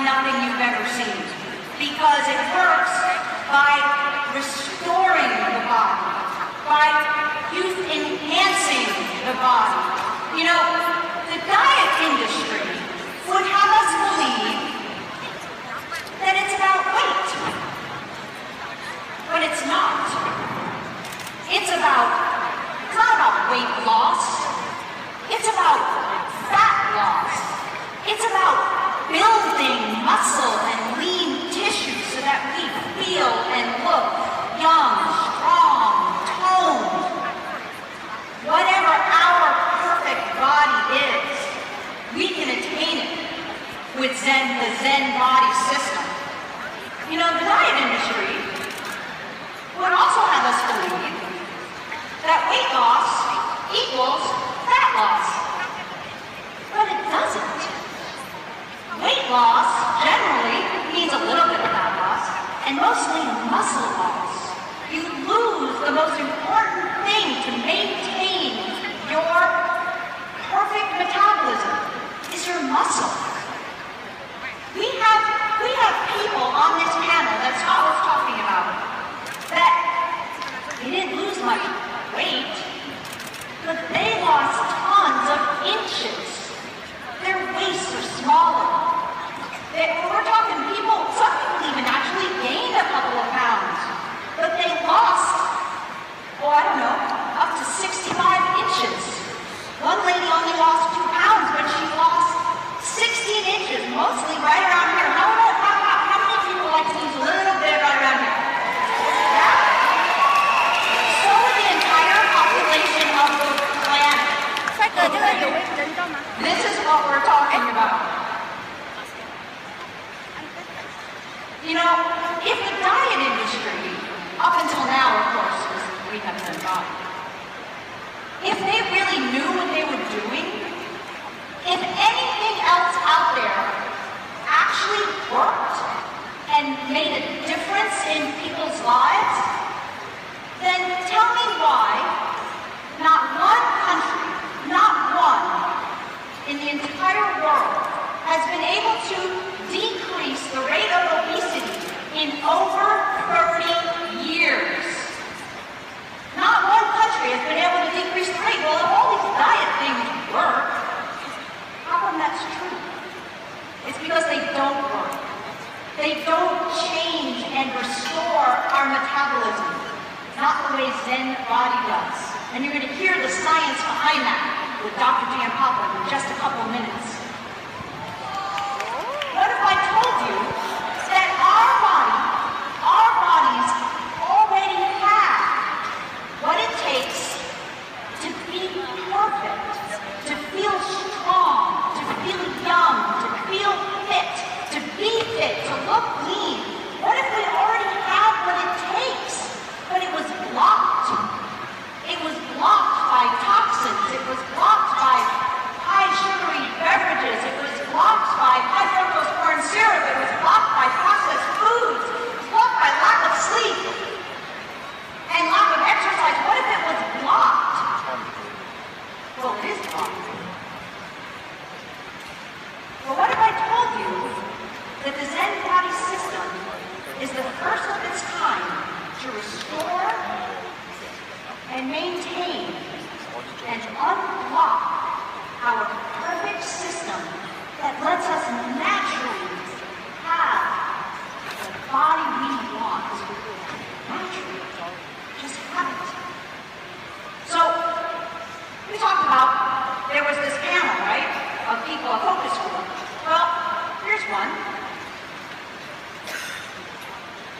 nothing you've ever seen, because it works by restoring the body, by youth-enhancing the body. You know, the diet industry would have us believe that it's about weight, but it's not. It's not about weight loss. It's about fat loss. It's about building muscle and lean tissue so that we feel and look young, strong, toned. Whatever our perfect body is, we can attain it with the Zen body system. You know, the diet industry would also have us believe that weight loss equals fat loss. But it doesn't. Weight loss generally means a little bit of fat loss, and mostly muscle loss. You lose the most important thing to maintain your perfect metabolism is your muscle. We have people on this panel that Scott was talking about that they didn't lose much weight, but they lost tons of inches. Their waists are smaller. We're talking people, some people even actually gained a couple of pounds, but they lost, I don't know, up to 65 inches. One lady only lost 2 pounds, but she lost 16 inches, mostly right around here. How many people like to lose a little bit right around here? Yeah? So would the entire population of the planet. This is what we're talking about. You know, if the diet industry, up until now, of course, we have done body, if they really knew what they were doing, if anything else out there actually worked and made a difference in people's lives, then tell me why not one country, not one, in the entire world has been able to decrease the rate of obesity in over 30 years. Not one country has been able to decrease the rate. Well, if all these diet things work, how come that's true? It's because they don't work. They don't change and restore our metabolism. Not the way Zen body does. And you're going to hear the science behind that with Dr. Giampapa in just a couple of minutes. What if I told you that our bodies already have what it takes to be perfect, to feel strong, to feel young, to feel fit, to be fit, to look lean? What if we already have what it takes, but it was blocked? It was blocked by toxins. It was blocked by high sugary beverages. It was blocked by high fructose corn syrup. It was blocked by processed foods. It was blocked by lack of sleep and lack of exercise. What if it was blocked? Well, it is blocked. Well, what if I told you that the Zen body system is the first of its kind to restore and maintain and unblock our perfect system that lets us naturally have the body we want. Naturally. Just have it. So, we talked about, there was this panel, right, of people, a focus group. Well, here's one.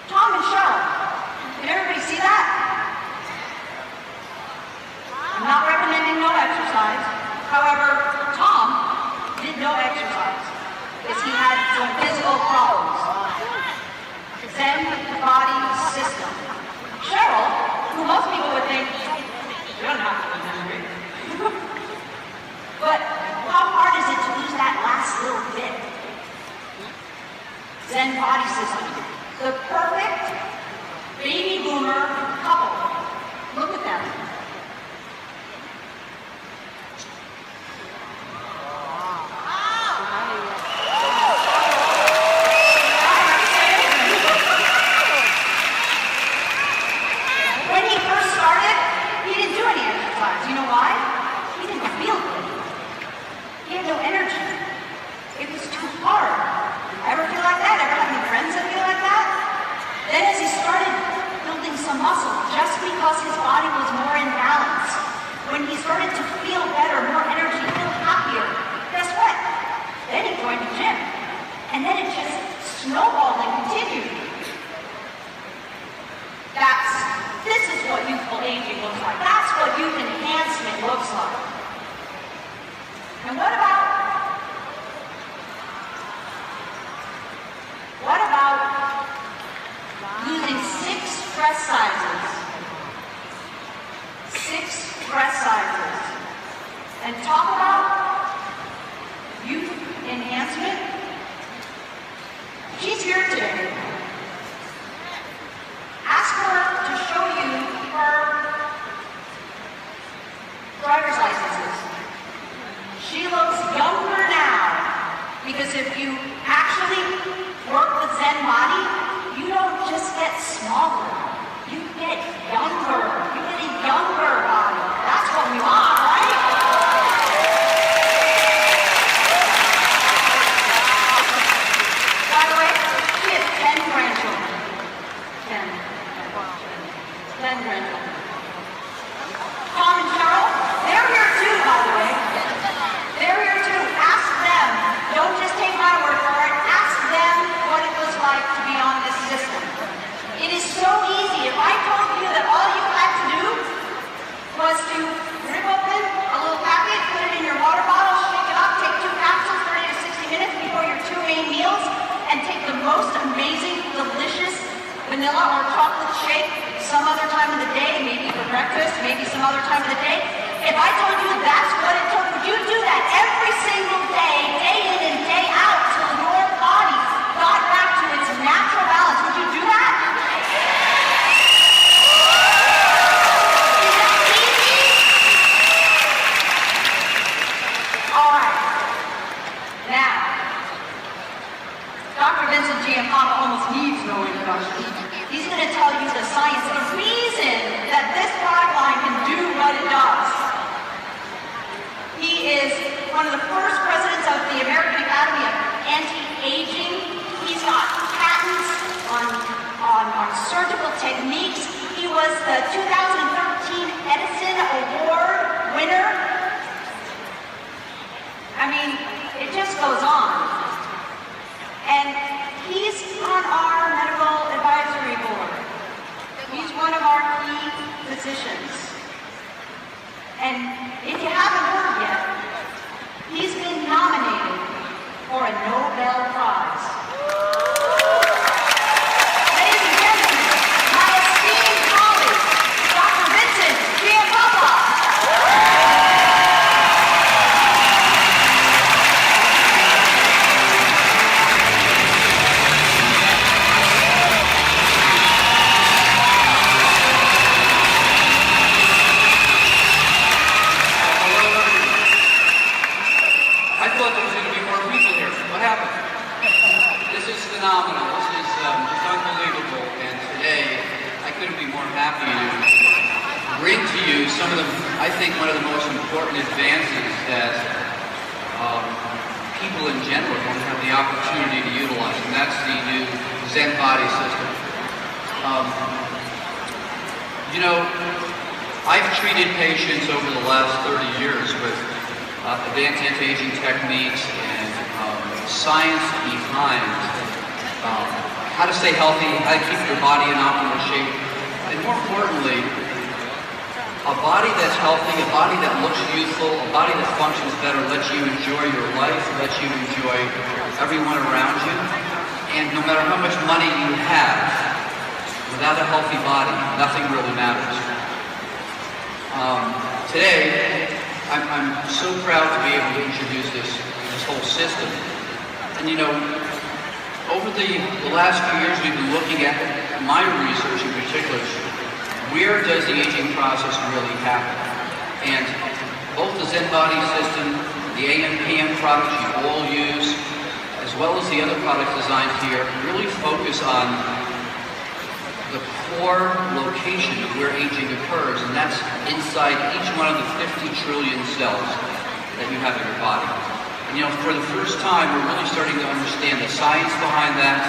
Tom and Cheryl. Can everybody see that? I'm not recommending no exercise. However, Tom did no exercise because he had some physical problems. Zen body system. Cheryl, who most people would think, you don't have to be hungry. But how hard is it to lose that last little bit? Zen body system. The perfect baby boomer couple. Look at them. Then as he started building some muscle, just because his body was more in balance, when he started to feel better, more energy, feel happier, guess what? Then he joined the gym. And then it just snowballed and continued. This is what youthful aging looks like. That's what youth enhancement looks like. And what about losing 6 dress sizes? 6 dress sizes. And talk about youth enhancement. She's here today. Ask her to show you her driver's licenses. She looks younger now, because if you actually work with Zen Body, you don't just get smaller, you get younger. You get a younger body. That's what we want, right? By the way, she has 10 grandchildren. 10 grandchildren. Tom and Cheryl, they're here too, by the way. They're here too. Ask them. Don't just take my word for it. Ask them what it was like to be on this system. It is so easy. If I told you that all you had to do was to rip open a little packet, put it in your water bottle, shake it up, take 2 capsules, 30 to 60 minutes before your 2 main meals, and take the most amazing, delicious vanilla or chocolate shake some other time of the day, maybe for breakfast, maybe some other time of the day. If I told you that's what it took, would you do that every single day, day in and day out, till your body got back to its natural balance? Would you do that? Is that easy? All right. Now, Dr. Vincent Giampapa almost needs no introduction. He's going to tell you the science, the reason that this product line can do what it does. He is one of the first presidents of the American Academy of Anti-Aging. He's got patents on surgical techniques. He was the 2013 Edison Award winner. I mean, it just goes on. And he's on our medical advisory board. He's one of our key physicians. And if you haven't heard yet, he's been nominated for a Nobel Prize. Ladies and gentlemen, my esteemed colleague, Dr. Vincent Giampapa. Phenomenal. This is just unbelievable, and today I couldn't be more happy to bring to you some of the, I think, one of the most important advances that people in general don't have the opportunity to utilize, and that's the new Zen Body system. You know, I've treated patients over the last 30 years with advanced anti-aging techniques and science behind how to stay healthy, how to keep your body in optimal shape, and more importantly, a body that's healthy, a body that looks youthful, a body that functions better, lets you enjoy your life, lets you enjoy everyone around you, and no matter how much money you have, without a healthy body, nothing really matters. Today, I'm so proud to be able to introduce this whole system. And you know, over the last few years, we've been looking at my research in particular. Where does the aging process really happen? And both the Zen Body system, the AM/PM products you all use, as well as the other products designed here, really focus on the core location of where aging occurs, and that's inside each one of the 50 trillion cells that you have in your body. And you know, for the first time, we're really starting to understand the science behind that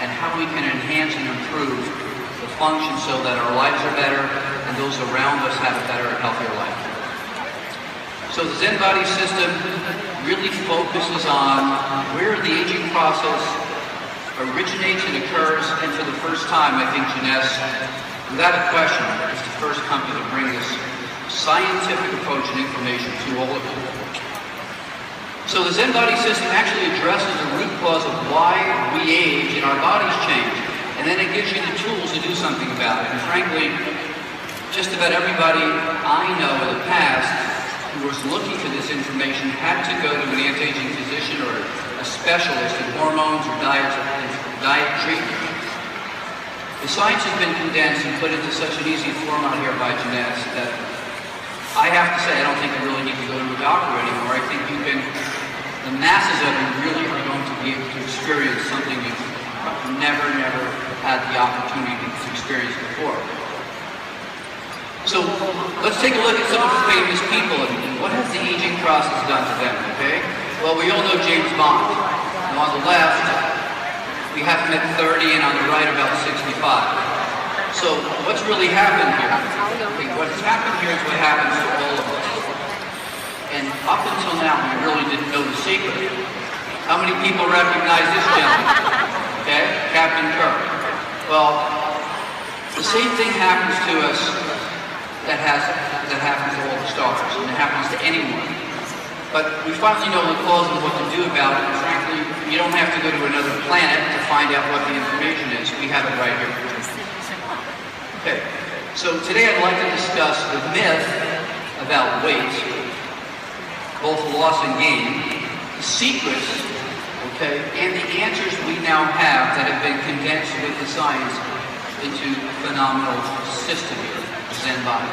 and how we can enhance and improve the function so that our lives are better and those around us have a better and healthier life. So the Zen Body system really focuses on where the aging process originates and occurs, and for the first time, I think Jeunesse, without a question, is the first company to bring this scientific approach and information to all of you. So the Zen Body system actually addresses the root cause of why we age and our bodies change, and then it gives you the tools to do something about it. And frankly, just about everybody I know in the past who was looking for this information had to go to an anti-aging physician or a specialist in hormones or diet treatment. The science has been condensed and put into such an easy format here by Jeunesse that I have to say I don't think you really need to go to a doctor anymore. I think the masses of you really are going to be able to experience something you've never had the opportunity to experience before. So let's take a look at some of the famous people and what has the aging process done to them, okay? Well, we all know James Bond. And on the left, we have him at 30 and on the right about 65. So what's really happened here? Okay, what's happened here is what happens to all of us. And up until now, we really didn't know the secret. How many people recognize this gentleman? Okay, Captain Kirk. Well, the same thing happens to us that happens to all the stars, and it happens to anyone. But we finally know the cause and what to do about it, and frankly, you don't have to go to another planet to find out what the information is. We have it right here. Okay, so today I'd like to discuss the myth about weight, both loss and gain, the secrets, okay, and the answers we now have that have been condensed with the science into a phenomenal system here. Zen Body.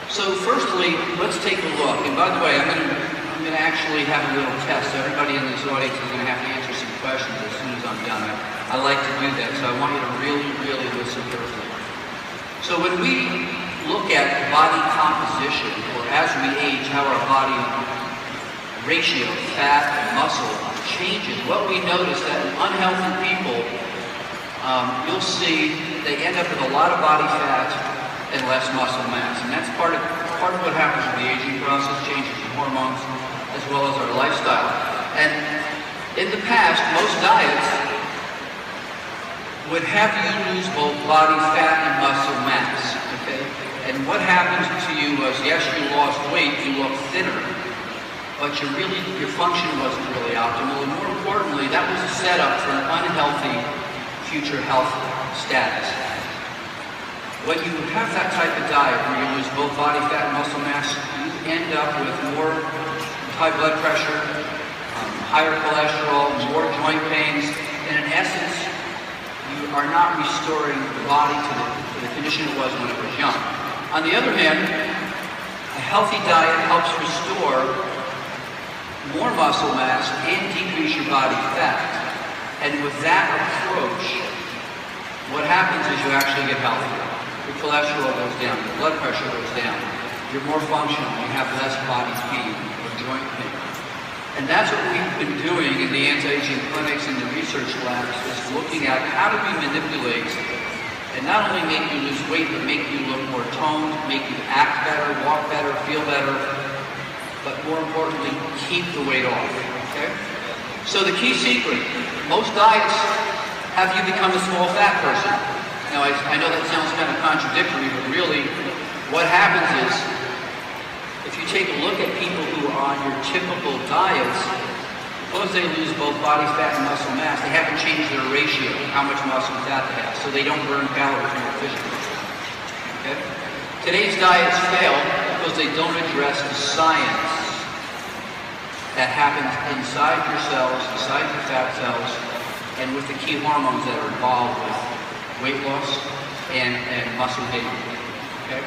So firstly, let's take a look. And by the way, I'm going to actually have a little test. So everybody in this audience is going to have to answer some questions as soon as I'm done. I like to do that, so I want you to really listen carefully. So when we look at body composition, or as we age, how our body ratio, fat and muscle changes, what we notice that in unhealthy people, you'll see they end up with a lot of body fat and less muscle mass. And that's part of what happens with the aging process, changes in hormones, as well as our lifestyle. And in the past, most diets would have you lose both body fat and muscle mass, okay? And what happened to you was, yes, you lost weight, you looked thinner, but your function wasn't really optimal. And more importantly, that was a setup for an unhealthy future health status. When you have that type of diet where you lose both body fat and muscle mass, you end up with more high blood pressure, higher cholesterol, more joint pains, and in essence, you are not restoring the body to the condition it was when it was young. On the other hand, a healthy diet helps restore more muscle mass and decrease your body fat. And with that approach, what happens is you actually get healthier. Your cholesterol goes down, your blood pressure goes down, you're more functional, you have less body pain or joint pain. And that's what we've been doing in the anti-aging clinics and the research labs, is looking at how do we manipulate and not only make you lose weight, but make you look more toned, make you act better, walk better, feel better, but more importantly, keep the weight off, okay? So the key secret, most diets have you become a small fat person. Now I know that sounds kind of contradictory, but really what happens is, if you take a look at people who are on your typical diets, suppose they lose both body fat and muscle mass, they haven't changed their ratio, how much muscle and fat they have, so they don't burn calories more efficiently. Okay? Today's diets fail because they don't address the science that happens inside your cells, inside your fat cells, and with the key hormones that are involved with weight loss and muscle gain. Okay?